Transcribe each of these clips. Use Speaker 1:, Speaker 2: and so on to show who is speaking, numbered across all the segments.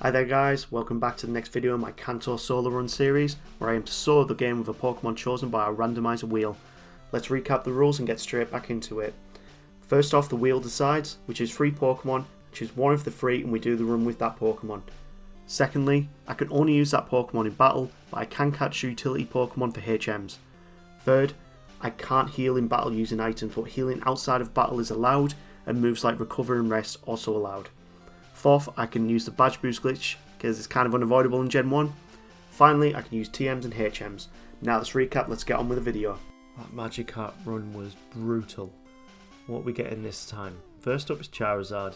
Speaker 1: Hi there guys, welcome back to the next video in my Kanto Solo Run series, where I aim to solo the game with a Pokemon chosen by our randomizer wheel. Let's recap the rules and get straight back into it. First off, the wheel decides which is 3 Pokemon, choose one of the 3 and we do the run with that Pokemon. Secondly, I can only use that Pokemon in battle, but I can catch utility Pokemon for HMs. Third, I can't heal in battle using items, but healing outside of battle is allowed, and moves like Recover and Rest also allowed. Fourth, I can use the Badge Boost glitch, because it's kind of unavoidable in Gen 1. Finally, I can use TMs and HMs. Now let's recap, let's get on with the video. That Magikarp run was brutal. What are we getting this time? First up is Charizard.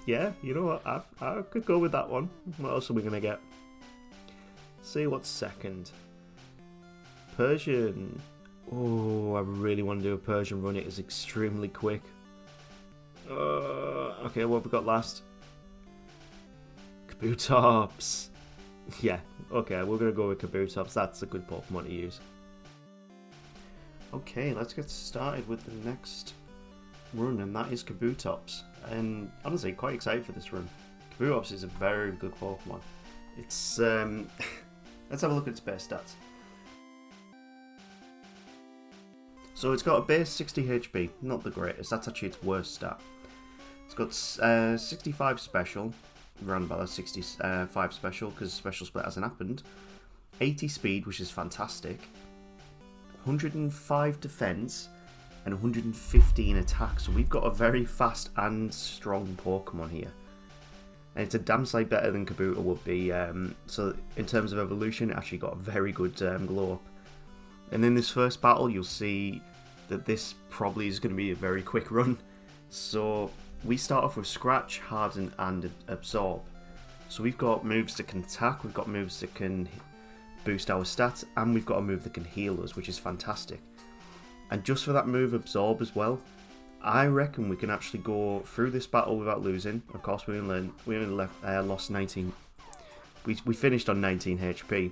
Speaker 1: Yeah, you know what, I could go with that one. What else are we going to get? Let's see what's second. Persian. Oh, I really want to do a Persian run, it is extremely quick. Okay, what have we got last? Kabutops. Yeah, okay, we're going to go with Kabutops. That's a good Pokemon to use. Okay, let's get started with the next run, and that is Kabutops. And honestly, quite excited for this run. Kabutops is a very good Pokemon. It's, let's have a look at its base stats. So it's got a base 60 HP, not the greatest, that's actually its worst stat. It's got 65 special, around about that 65 special, because special split hasn't happened. 80 speed, which is fantastic. 105 defense, and 115 attack. So we've got a very fast and strong Pokemon here. And it's a damn sight better than Kabuto would be. So in terms of evolution, it actually got a very good glow up. And in this first battle, you'll see that this probably is going to be a very quick run. So we start off with Scratch, Harden, and Absorb. So we've got moves that can attack, we've got moves that can boost our stats, and we've got a move that can heal us, which is fantastic. And just for that move Absorb as well, I reckon we can actually go through this battle without losing. Of course, we only lost 19. We finished on 19 HP.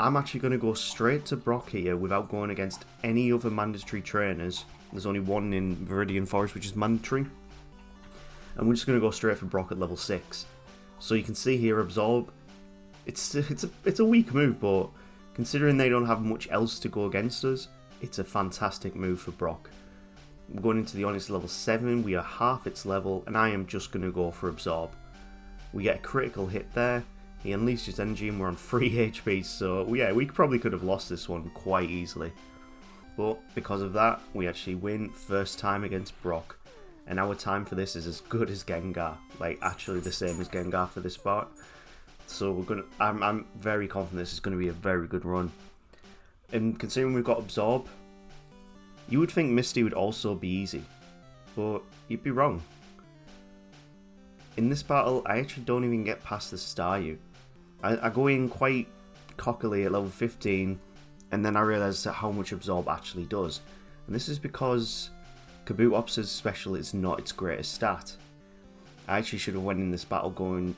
Speaker 1: I'm actually going to go straight to Brock here without going against any other mandatory trainers. There's only one in Viridian Forest which is mandatory. And we're just going to go straight for Brock at level 6. So you can see here Absorb. It's a weak move, but considering they don't have much else to go against us, it's a fantastic move for Brock. We're going into the Onix level 7, we are half its level, and I am just going to go for Absorb. We get a critical hit there. He unleashed his energy and we're on 3 HP, so yeah, we probably could have lost this one quite easily. But because of that, we actually win first time against Brock. And our time for this is as good as Gengar, like actually the same as Gengar for this part. So I'm very confident this is going to be a very good run. And considering we've got Absorb, you would think Misty would also be easy, but you'd be wrong. In this battle, I actually don't even get past the Staryu. I go in quite cockily at level 15, and then I realise how much Absorb actually does. And this is because Kabutops' special is not its greatest stat. I actually should have went in this battle going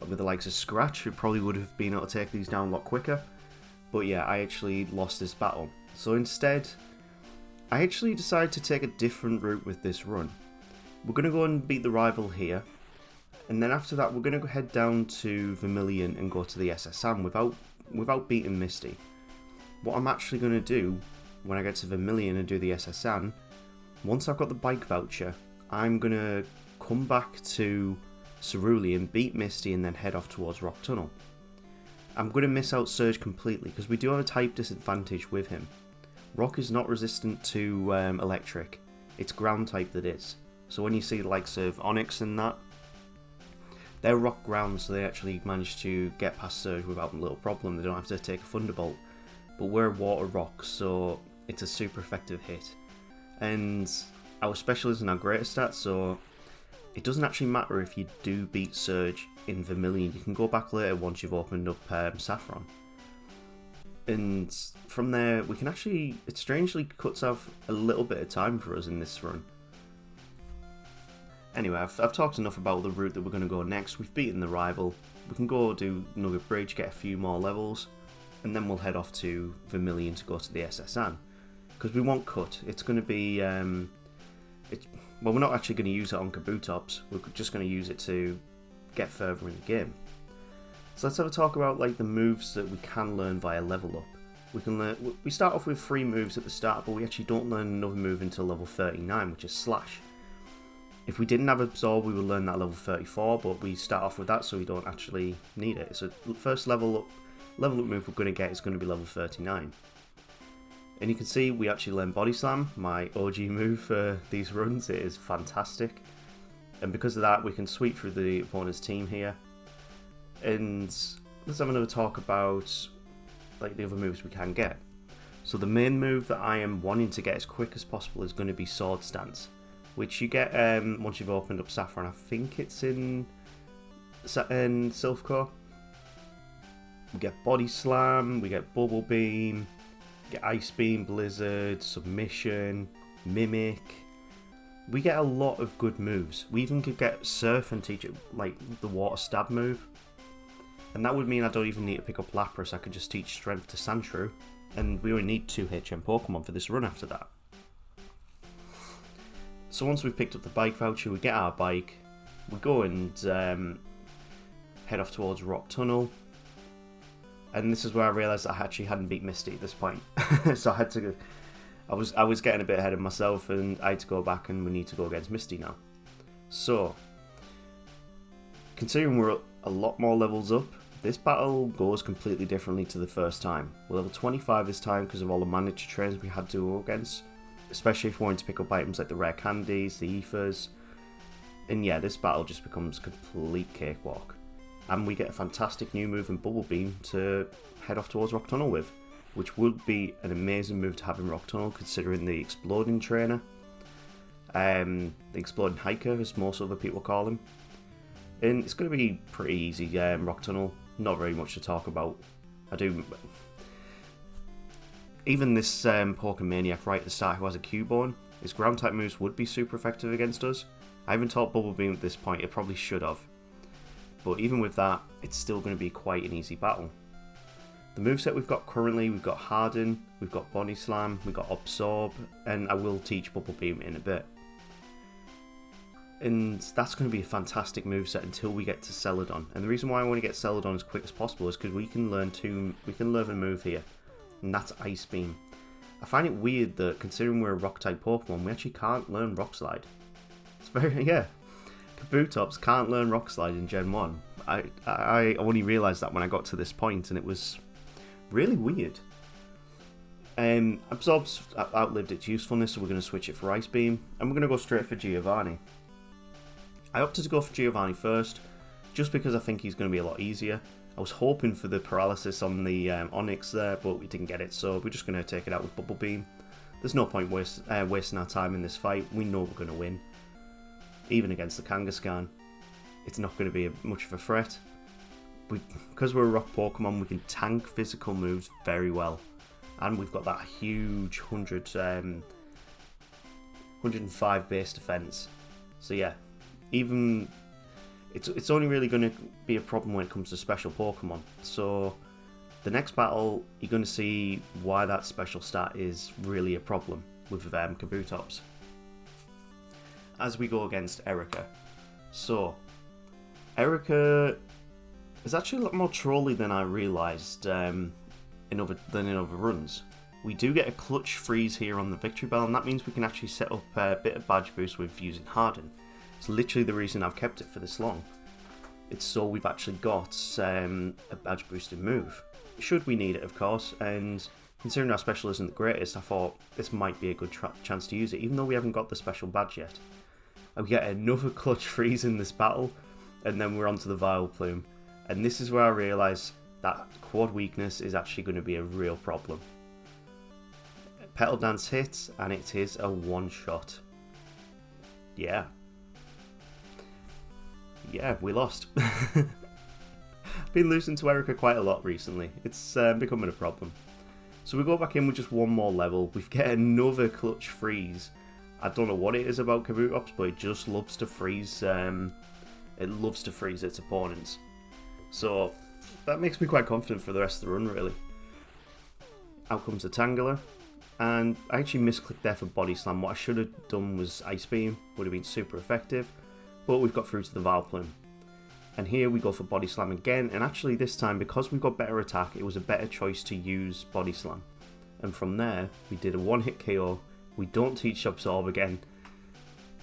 Speaker 1: with the likes of Scratch, who probably would have been able to take these down a lot quicker. But yeah, I actually lost this battle. So instead, I actually decided to take a different route with this run. We're going to go and beat the rival here. And then after that, we're going to head down to Vermilion and go to the SSM without beating Misty. What I'm actually going to do when I get to Vermilion and do the SSM, once I've got the bike voucher, I'm going to come back to Cerulean, beat Misty, and then head off towards Rock Tunnel. I'm going to miss out Surge completely because we do have a type disadvantage with him. Rock is not resistant to electric, it's ground type that is. So when you see the likes of Onix and that, they're rock ground, so they actually manage to get past Surge without a little problem. They don't have to take a Thunderbolt. But we're water rock, so it's a super effective hit. And our special isn't our greatest stat, so it doesn't actually matter if you do beat Surge in Vermilion. You can go back later once you've opened up Saffron. And from there, we can actually, it strangely cuts off a little bit of time for us in this run. Anyway, I've talked enough about the route that we're going to go next. We've beaten the rival. We can go do Nugget Bridge, get a few more levels, and then we'll head off to Vermilion to go to the SSN. Because we won't cut. It's going to be Well, we're not actually going to use it on Kabutops. We're just going to use it to get further in the game. So let's have a talk about like the moves that we can learn via level up. We start off with 3 moves at the start, but we actually don't learn another move until level 39, which is Slash. If we didn't have Absorb, we would learn that level 34, but we start off with that so we don't actually need it. So the first level up move we're going to get is going to be level 39. And you can see we actually learn Body Slam, my OG move for these runs. It is fantastic. And because of that, we can sweep through the opponent's team here. And let's have another talk about like the other moves we can get. So the main move that I am wanting to get as quick as possible is going to be Sword Stance, which you get once you've opened up Saffron. I think it's in Silphcore. We get Body Slam, we get Bubble Beam, we get Ice Beam, Blizzard, Submission, Mimic. We get a lot of good moves. We even could get Surf and teach it like the Water Stab move. And that would mean I don't even need to pick up Lapras. I could just teach Strength to Sandshrew, and we only need 2 HM Pokemon for this run after that. So once we've picked up the bike voucher, we get our bike, we go and head off towards Rock Tunnel. And this is where I realised I actually hadn't beat Misty at this point. So I had to go, I was getting a bit ahead of myself, and I had to go back, and we need to go against Misty now. So, considering we're a lot more levels up, this battle goes completely differently to the first time. We're level 25 this time because of all the manager trains we had to go against, especially if we wanted to pick up items like the rare candies, the ethers. And yeah, this battle just becomes a complete cakewalk. And we get a fantastic new move in Bubble Beam to head off towards Rock Tunnel with, which would be an amazing move to have in Rock Tunnel considering the Exploding Trainer. The Exploding Hiker, as most other people call him. And it's going to be pretty easy, Rock Tunnel. Not very much to talk about. Even this Pokemaniac right at the start who has a Cubone, his ground type moves would be super effective against us. I haven't taught Bubble Beam at this point, it probably should have. But even with that, it's still going to be quite an easy battle. The moveset we've got currently, we've got Harden, we've got Body Slam, we've got Absorb, and I will teach Bubble Beam in a bit. And that's going to be a fantastic moveset until we get to Celadon. And the reason why I want to get Celadon as quick as possible is because we can learn a move here, and that's Ice Beam. I find it weird that considering we're a rock type Pokemon, we actually can't learn Rock Slide. It's very, yeah. Kabutops can't learn Rock Slide in Gen 1. I only realised that when I got to this point, and it was really weird. Absorb's outlived its usefulness, so we're going to switch it for Ice Beam, and we're going to go straight for Giovanni. I opted to go for Giovanni first, just because I think he's going to be a lot easier. I was hoping for the paralysis on the Onyx there, but we didn't get it, so we're just going to take it out with Bubble Beam. There's no point wasting our time in this fight. We know we're going to win. Even against the Kangaskhan, it's not going to be much of a threat. Because we're a rock Pokemon, we can tank physical moves very well. And we've got that huge 105 base defense. So yeah, even it's only really going to be a problem when it comes to special Pokemon. So the next battle, you're going to see why that special stat is really a problem with Kabutops. As we go against Erica. So, Erica is actually a lot more trolly than I realised in other runs. We do get a clutch freeze here on the Victory Bell, and that means we can actually set up a bit of badge boost with using Harden. It's literally the reason I've kept it for this long. It's so we've actually got a badge boosting move. Should we need it, of course, and considering our special isn't the greatest, I thought this might be a good chance to use it, even though we haven't got the special badge yet. We get another clutch freeze in this battle, and then we're onto the Vileplume. And this is where I realise that quad weakness is actually going to be a real problem. Petal Dance hits, and it is a one-shot. Yeah, we lost. Been losing to Erica quite a lot recently. It's becoming a problem. So we go back in with just one more level. We get another clutch freeze. I don't know what it is about Kabutops, but it just loves to freeze. It loves to freeze its opponents. So that makes me quite confident for the rest of the run, really. Out comes the Tangela, and I actually misclicked there for Body Slam. What I should have done was Ice Beam, would have been super effective, but we've got through to the Vileplume. And here we go for Body Slam again, and actually this time, because we've got better attack, it was a better choice to use Body Slam. And from there, we did a one-hit KO, we don't teach Absorb again,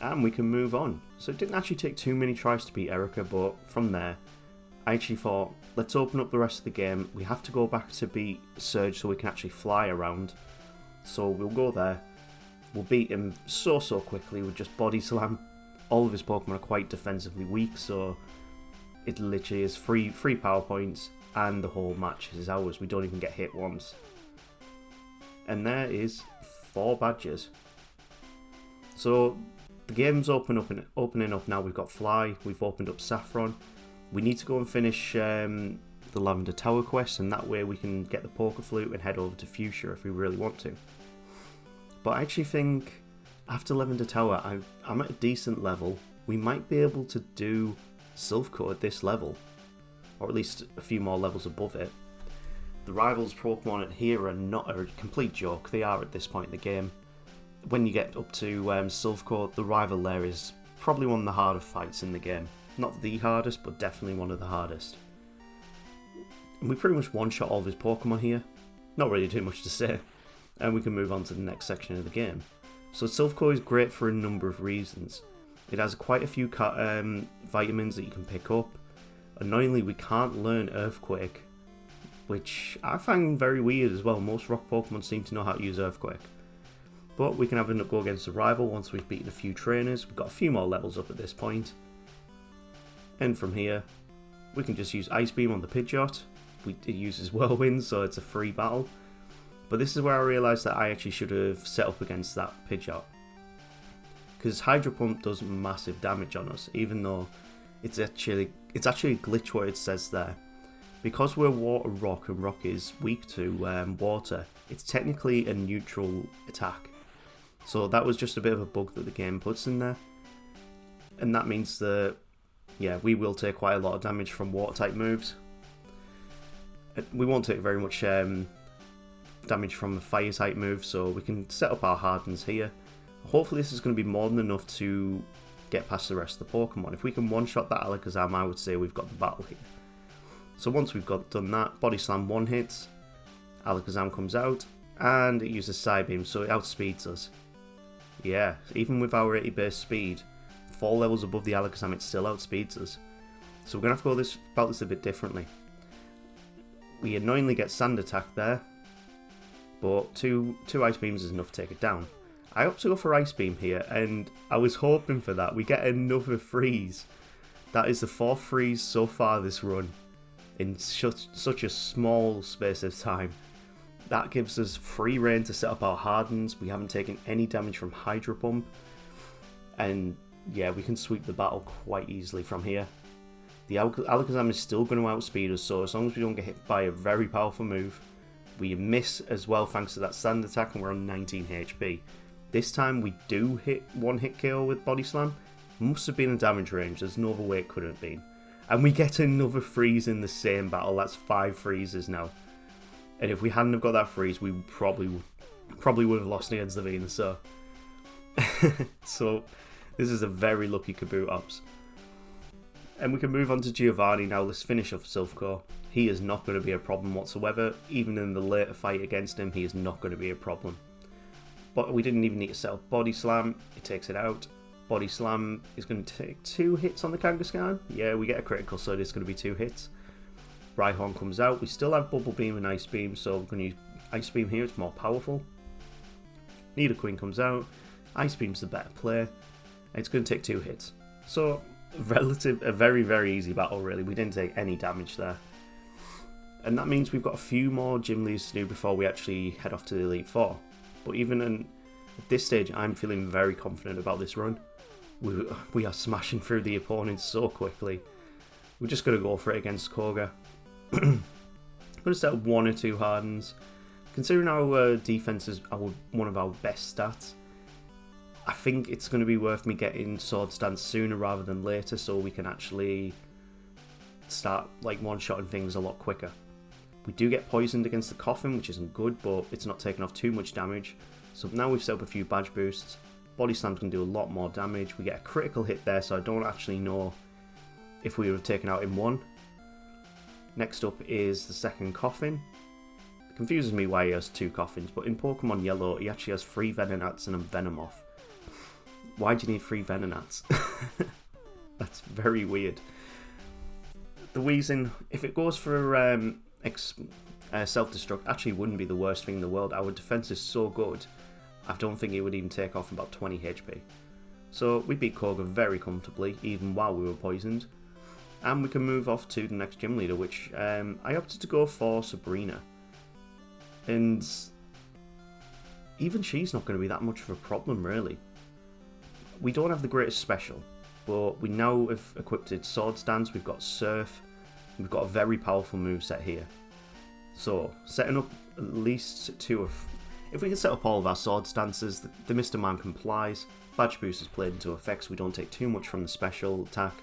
Speaker 1: and we can move on. So it didn't actually take too many tries to beat Erica, but from there, I actually thought, let's open up the rest of the game. We have to go back to beat Surge so we can actually fly around. So we'll go there, we'll beat him so quickly with just Body Slam. All of his Pokemon are quite defensively weak, so it literally is free power points, and the whole match is ours. We don't even get hit once. And there is 4 badges. So the game's opening up now. We've got Fly, we've opened up Saffron. We need to go and finish the Lavender Tower quest, and that way we can get the Poké Flute and head over to Fuchsia if we really want to. But I actually think after Lavender Tower, I'm at a decent level. We might be able to do Silph Core at this level, or at least a few more levels above it. The rivals Pokemon here are not a complete joke. They are at this point in the game. When you get up to Silph Core, the rival there is probably one of the harder fights in the game. Not the hardest, but definitely one of the hardest. And we pretty much one-shot all of his Pokemon here. Not really too much to say. And we can move on to the next section of the game. So Silph Core is great for a number of reasons. It has quite a few vitamins that you can pick up. Annoyingly, we can't learn Earthquake, which I find very weird as well. Most rock Pokemon seem to know how to use Earthquake. But we can have a go against a rival once we've beaten a few trainers. We've got a few more levels up at this point. And from here, we can just use Ice Beam on the Pidgeot. It uses Whirlwind, so it's a free battle. But this is where I realised that I actually should have set up against that Pidgeot. Because Hydro Pump does massive damage on us, even though it's actually a glitch what it says there. Because we're Water Rock and Rock is weak to water, it's technically a neutral attack. So that was just a bit of a bug that the game puts in there. And that means that, yeah, we will take quite a lot of damage from water type moves. We won't take very much damage from the fire type moves, so we can set up our Hardens here. Hopefully this is going to be more than enough to get past the rest of the Pokemon. If we can one-shot that Alakazam, I would say we've got the battle here. So once we've done that, Body Slam one hits, Alakazam comes out, and it uses Psybeam, so it outspeeds us. Yeah, even with our 80 base speed, 4 levels above the Alakazam, it still outspeeds us. So we're going to have to go about this a bit differently. We annoyingly get Sand Attack there, but two Ice Beams is enough to take it down. I opt to go for Ice Beam here, and I was hoping for that. We get another freeze. That is the 4th freeze so far this run, in such a small space of time. That gives us free reign to set up our Hardens. We haven't taken any damage from Hydro Pump, and yeah, we can sweep the battle quite easily from here. The Alakazam is still going to outspeed us, so as long as we don't get hit by a very powerful move, we miss as well thanks to that Sand Attack, and we're on 19 HP. This time we do hit one hit KO with Body Slam. Must have been a damage range, there's no other way it could have been. And we get another freeze in the same battle. That's 5 freezes now. And if we hadn't have got that freeze, we probably would have lost against the Venusaur. So this is a very lucky Kabutops. And we can move on to Giovanni now. Let's finish off Silph Core. He is not going to be a problem whatsoever. Even in the later fight against him, he is not going to be a problem. But we didn't even need to set up Body Slam. It takes it out. Body Slam is going to take 2 hits on the Kangaskhan. Yeah, we get a critical, so it is going to be 2 hits. Rhyhorn comes out. We still have Bubble Beam and Ice Beam, so we're going to use Ice Beam here. It's more powerful. Nidoqueen comes out. Ice Beam's the better play. And it's going to take 2 hits. So, a very, very easy battle, really. We didn't take any damage there. And that means we've got a few more gym leads to do before we actually head off to the Elite Four. But even at this stage, I'm feeling very confident about this run. We are smashing through the opponents so quickly. We're just going to go for it against Koga. I'm going to set up 1 or 2 Hardens. Considering our defense is one of our best stats, I think it's going to be worth me getting Swords Dance sooner rather than later, so we can actually start like one-shotting things a lot quicker. We do get poisoned against the Coffin, which isn't good, but it's not taking off too much damage. So now we've set up a few badge boosts. Body Slam's going to do a lot more damage. We get a critical hit there, so I don't actually know if we would have taken out in 1. Next up is the second coffin. It confuses me why he has 2 coffins, but in Pokemon Yellow he actually has 3 Venonats and a Venomoth. Why do you need 3 Venonats? That's very weird. The Weezing, if it goes for self-destruct, actually wouldn't be the worst thing in the world. Our defense is so good, I don't think it would even take off about 20 HP. So we beat Koga very comfortably, even while we were poisoned. And we can move off to the next gym leader, which I opted to go for Sabrina. And even she's not going to be that much of a problem, really. We don't have the greatest special, but we now have equipped its Sword Stance, we've got Surf, we've got a very powerful moveset here. So, setting up at least 2 of... If we can set up all of our Sword Stances, the Mr. Mime complies, Badge Boost is played into effect so we don't take too much from the special attack.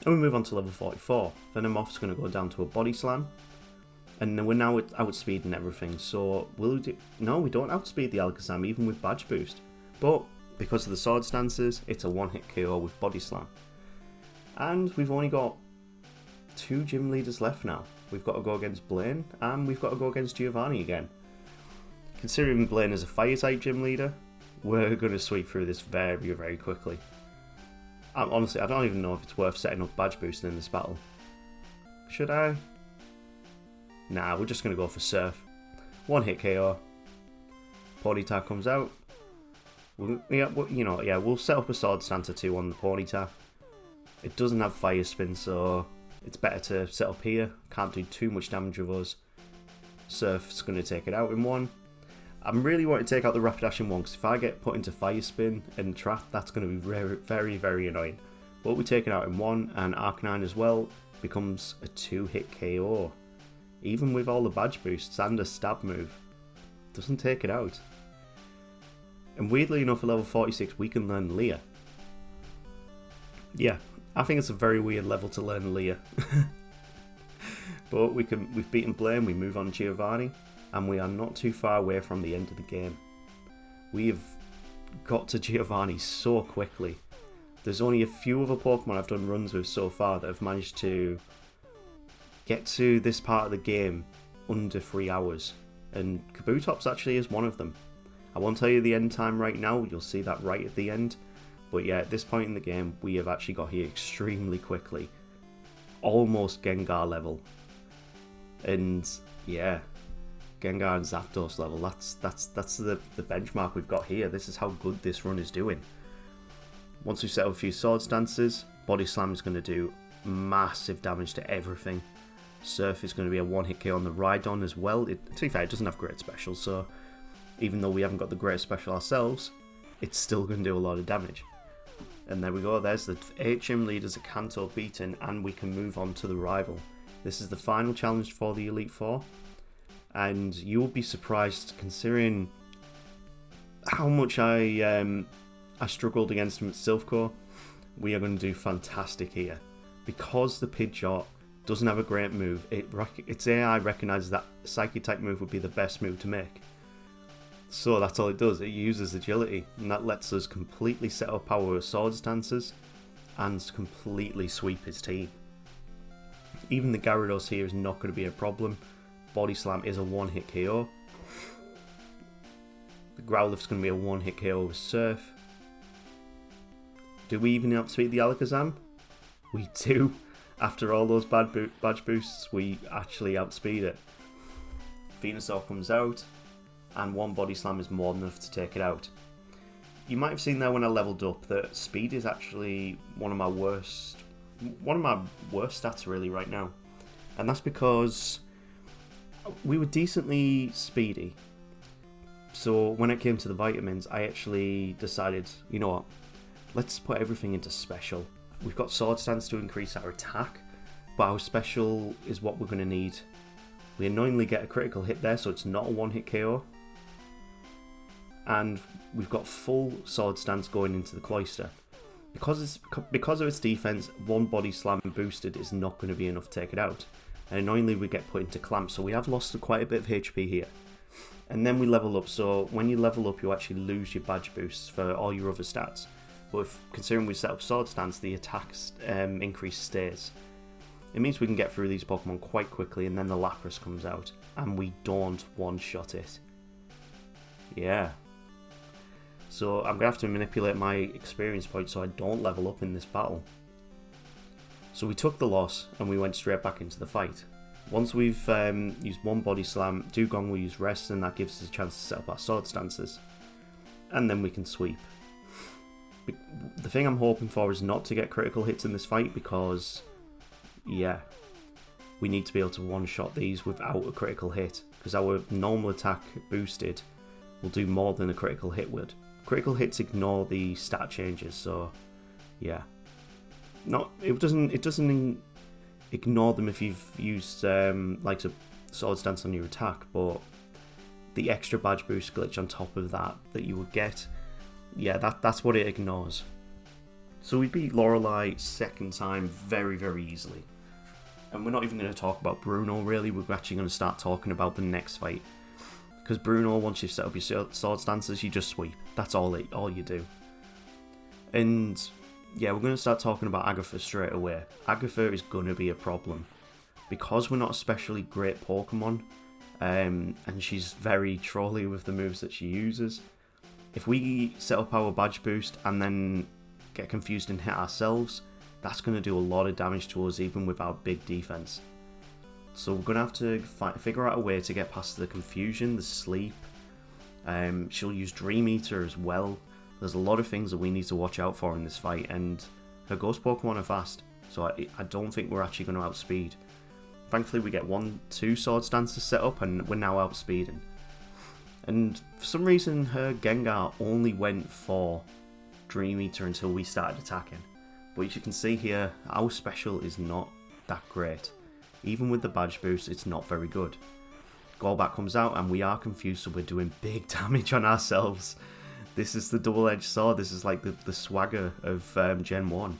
Speaker 1: And we move on to level 44. Venomoth's going to go down to a Body Slam. And we're now outspeeding everything, so no, we don't outspeed the Alakazam even with Badge Boost. But because of the Sword Stances, it's a one-hit KO with Body Slam. And we've only got 2 gym leaders left now. We've got to go against Blaine, and we've got to go against Giovanni again. Considering Blaine is a Fire-type gym leader, we're going to sweep through this very, very quickly. Honestly, I don't even know if it's worth setting up Badge Boosting in this battle. Should I? Nah, we're just going to go for Surf. One-hit KO. Ponyta comes out. We'll set up a Sword Stance or 2 on the Ponyta. It doesn't have Fire Spin, so it's better to set up here. Can't do too much damage with us. Surf's going to take it out in 1. I'm really wanting to take out the Rapidash in 1, because if I get put into Fire Spin and trap, that's going to be very, very, very annoying. But we take it out in 1, and Arcanine as well becomes a 2-hit KO. Even with all the Badge Boosts and a Stab move, doesn't take it out. And weirdly enough, at level 46, we can learn Leah. Yeah, I think it's a very weird level to learn Leah. But we've beaten Blaine, we move on Giovanni, and we are not too far away from the end of the game. We have got to Giovanni so quickly. There's only a few other Pokemon I've done runs with so far that have managed to get to this part of the game under 3 hours. And Kabutops actually is one of them. I won't tell you the end time right now, you'll see that right at the end. But yeah, at this point in the game, we have actually got here extremely quickly. Almost Gengar level. And yeah, Gengar and Zapdos level, that's the benchmark we've got here. This is how good this run is doing. Once we set up a few Sword Stances, Body Slam is going to do massive damage to everything. Surf is going to be a one-hit KO on the Rhydon as well. To be fair, it doesn't have great special, so even though we haven't got the greatest special ourselves, it's still going to do a lot of damage. And there we go, there's the 8 gym leaders at Kanto beaten, and we can move on to the rival. This is the final challenge for the Elite Four, and you will be surprised considering how much I struggled against him at Silphco. We are going to do fantastic here. Because the Pidgeot doesn't have a great move, its AI recognises that Psychic type move would be the best move to make. So that's all it does, it uses agility, and that lets us completely set up our Sword Stances and completely sweep his team. Even the Gyarados here is not going to be a problem. Body Slam is a one-hit KO. The Growlithe's going to be a one-hit KO with Surf. Do we even outspeed the Alakazam? We do. After all those badge boosts, we actually outspeed it. Venusaur comes out, and 1 Body Slam is more than enough to take it out. You might have seen there when I leveled up that speed is actually one of my worst stats really right now. And that's because we were decently speedy. So when it came to the vitamins, I actually decided, you know what, let's put everything into special. We've got Sword Stance to increase our attack, but our special is what we're going to need. We annoyingly get a critical hit there, so it's not a one-hit KO. And we've got full Sword Stance going into the Cloyster. Because of its defense, 1 Body Slam boosted is not going to be enough to take it out. And annoyingly we get put into Clamp, so we have lost quite a bit of HP here. And then we level up, so when you level up you actually lose your badge boosts for all your other stats. But considering we set up Sword Stance, the attacks increase stays. It means we can get through these Pokemon quite quickly, and then the Lapras comes out, and we don't one-shot it. Yeah. So I'm going to have to manipulate my experience points so I don't level up in this battle. So we took the loss, and we went straight back into the fight. Once we've used one Body Slam, Dugong will use Rest, and that gives us a chance to set up our Sword Stances. And then we can sweep. The thing I'm hoping for is not to get critical hits in this fight, because, yeah, we need to be able to one-shot these without a critical hit, because our normal attack boosted will do more than a critical hit would. Critical hits ignore the stat changes, so yeah. It doesn't ignore them if you've used like a Sword Stance on your attack, but the extra badge boost glitch on top of that you would get, yeah, that's what it ignores. So we beat Lorelei second time very, very easily. And we're not even going to talk about Bruno really, we're actually going to start talking about the next fight. Because Bruno, once you've set up your Sword Stances, you just sweep. That's all you do. And yeah, we're going to start talking about Agatha straight away. Agatha is going to be a problem. Because we're not especially great Pokemon, and she's very trolly with the moves that she uses, if we set up our badge boost and then get confused and hit ourselves, that's going to do a lot of damage to us even with our big defense. So we're going to have to figure out a way to get past the confusion, the sleep. She'll use Dream Eater as well. There's a lot of things that we need to watch out for in this fight, and her Ghost Pokemon are fast, so I don't think we're actually going to outspeed. Thankfully we get 1-2 Sword Stances set up and we're now outspeeding. And for some reason her Gengar only went for Dream Eater until we started attacking. But as you can see here, our special is not that great. Even with the badge boost, it's not very good. Golbat comes out and we are confused, so we're doing big damage on ourselves. This is the double-edged sword, this is like the swagger of Gen 1.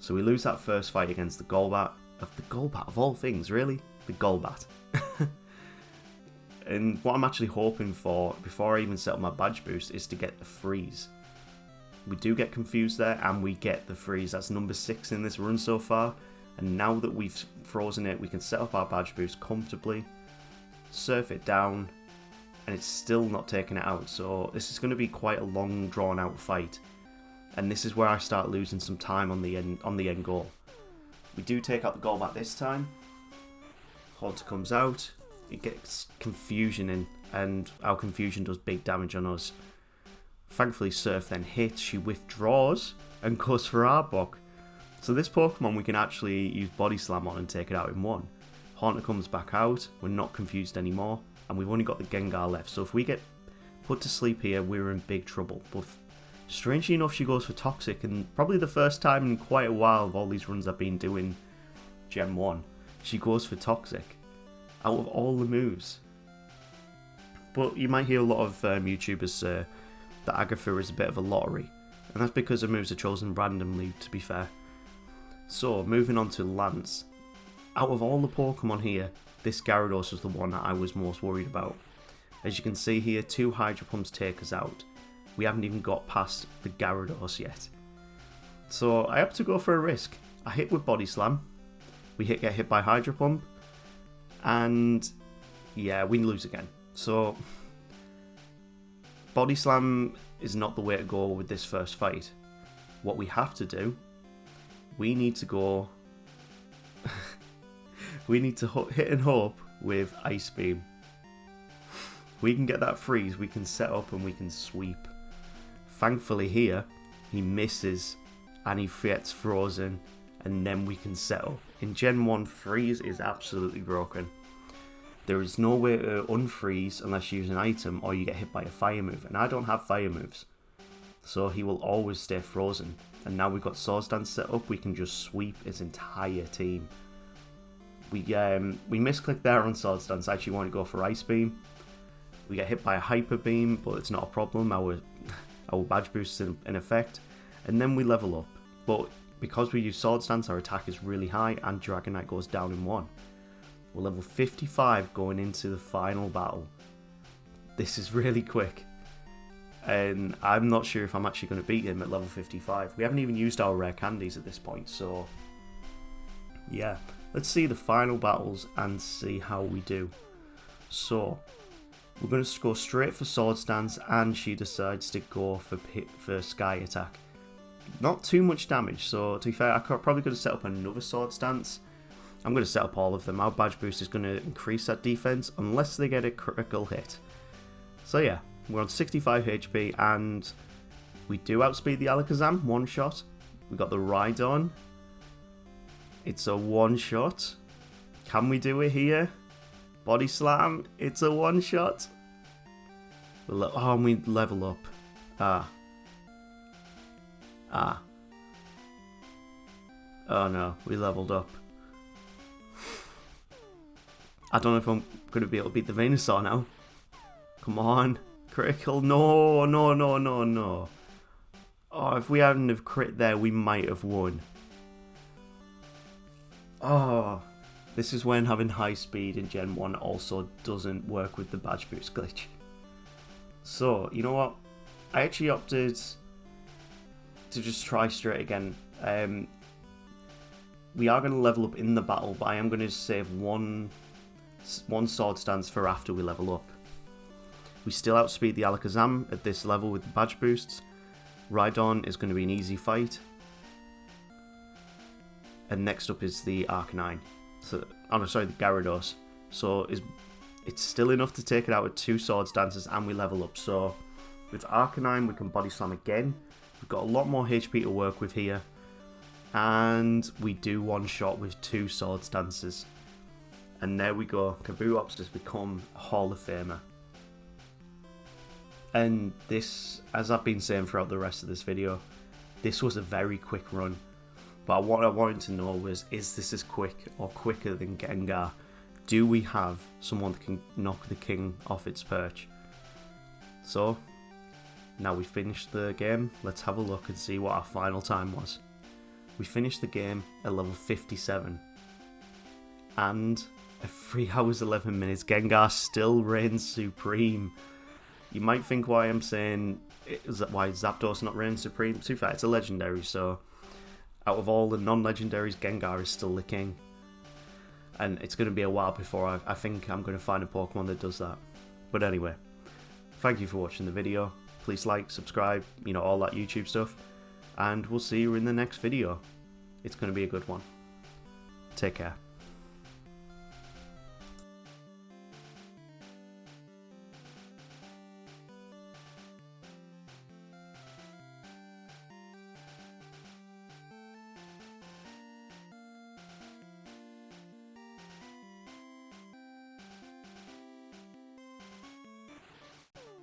Speaker 1: So we lose that first fight against the Golbat. The Golbat of all things, really? The Golbat. And what I'm actually hoping for, before I even set up my badge boost, is to get the freeze. We do get confused there, and we get the freeze. That's number 6 in this run so far. And now that we've frozen it, we can set up our badge boost comfortably, surf it down, and it's still not taking it out. So this is going to be quite a long, drawn-out fight. And this is where I start losing some time on the end goal. We do take out the Golbat this time. Haunter comes out. It gets confusion in, and our confusion does big damage on us. Thankfully, Surf then hits. She withdraws and goes for Arbok. So this Pokemon we can actually use Body Slam on and take it out in one. Haunter comes back out. We're not confused anymore, and we've only got the Gengar left. So if we get put to sleep here, we're in big trouble. But strangely enough, she goes for Toxic, and probably the first time in quite a while of all these runs I've been doing Gen 1, she goes for Toxic out of all the moves. But you might hear a lot of YouTubers say that Agatha is a bit of a lottery, and that's because her moves are chosen randomly, to be fair. So moving on to Lance. Out of all the Pokemon here, this Gyarados was the one that I was most worried about. As you can see here, 2 Hydro Pumps take us out. We haven't even got past the Gyarados yet. So I have to go for a risk. I hit with Body Slam. We get hit by Hydro Pump. And yeah, we lose again. So Body Slam is not the way to go with this first fight. What we have to do, we need to go... we need to hit and hope with Ice Beam. We can get that freeze, we can set up and we can sweep. Thankfully here, he misses and he gets frozen, and then we can set up. In Gen 1, freeze is absolutely broken. There is no way to unfreeze unless you use an item or you get hit by a fire move, and I don't have fire moves. So he will always stay frozen. And now we've got Sword Stance set up, we can just sweep his entire team. We misclick there on Sword Stance, I actually want to go for Ice Beam. We get hit by a Hyper Beam, but it's not a problem, our badge boost is in effect. And then we level up. But because we use Sword Stance, our attack is really high and Dragonite goes down in 1. We're level 55 going into the final battle. This is really quick. and I'm not sure if I'm actually going to beat him at level 55. We haven't even used our rare candies at this point, so yeah. Let's see the final battles and see how we do. So, we're going to go straight for Sword Stance, and she decides to go for Sky Attack. Not too much damage, so to be fair, I probably could have set up another Sword Stance. I'm going to set up all of them. Our badge boost is going to increase that defense unless they get a critical hit. So yeah, we're on 65 HP, and we do outspeed the Alakazam, one shot. We got the Rhydon. It's a one shot. Can we do it here? Body Slam. It's a one shot. Oh, and we level up. Oh no, we leveled up. I don't know if I'm going to be able to beat the Venusaur now. Come on. Critical. No, no, no, no, no. Oh, if we hadn't have crit there, we might have won. Oh, this is when having high speed in Gen 1 also doesn't work with the badge boost glitch. So, you know what? I actually opted to just try straight again. We are going to level up in the battle, but I am going to save one Sword Stance for after we level up. We still outspeed the Alakazam at this level with the badge boosts. Rhydon is going to be an easy fight. And next up is the Arcanine. So, oh no, sorry, the Gyarados. So it's still enough to take it out with 2 Sword Stances, and we level up. So with Arcanine, we can Body Slam again. We've got a lot more HP to work with here. And we do one shot with 2 Sword Stances. And there we go. Kabutops has become a Hall of Famer. And this, as I've been saying throughout the rest of this video, this was a very quick run. But what I wanted to know was, is this as quick or quicker than Gengar? Do we have someone that can knock the king off its perch? So, now we've finished the game, let's have a look and see what our final time was. We finished the game at level 57. And at 3 hours 11 minutes, Gengar still reigns supreme. You might think why I'm saying, why Zapdos not reigning supreme? To be fair, it's a legendary, so out of all the non-legendaries, Gengar is still the king. And it's going to be a while before I think I'm going to find a Pokemon that does that. But anyway, thank you for watching the video. Please like, subscribe, you know, all that YouTube stuff. And we'll see you in the next video. It's going to be a good one. Take care.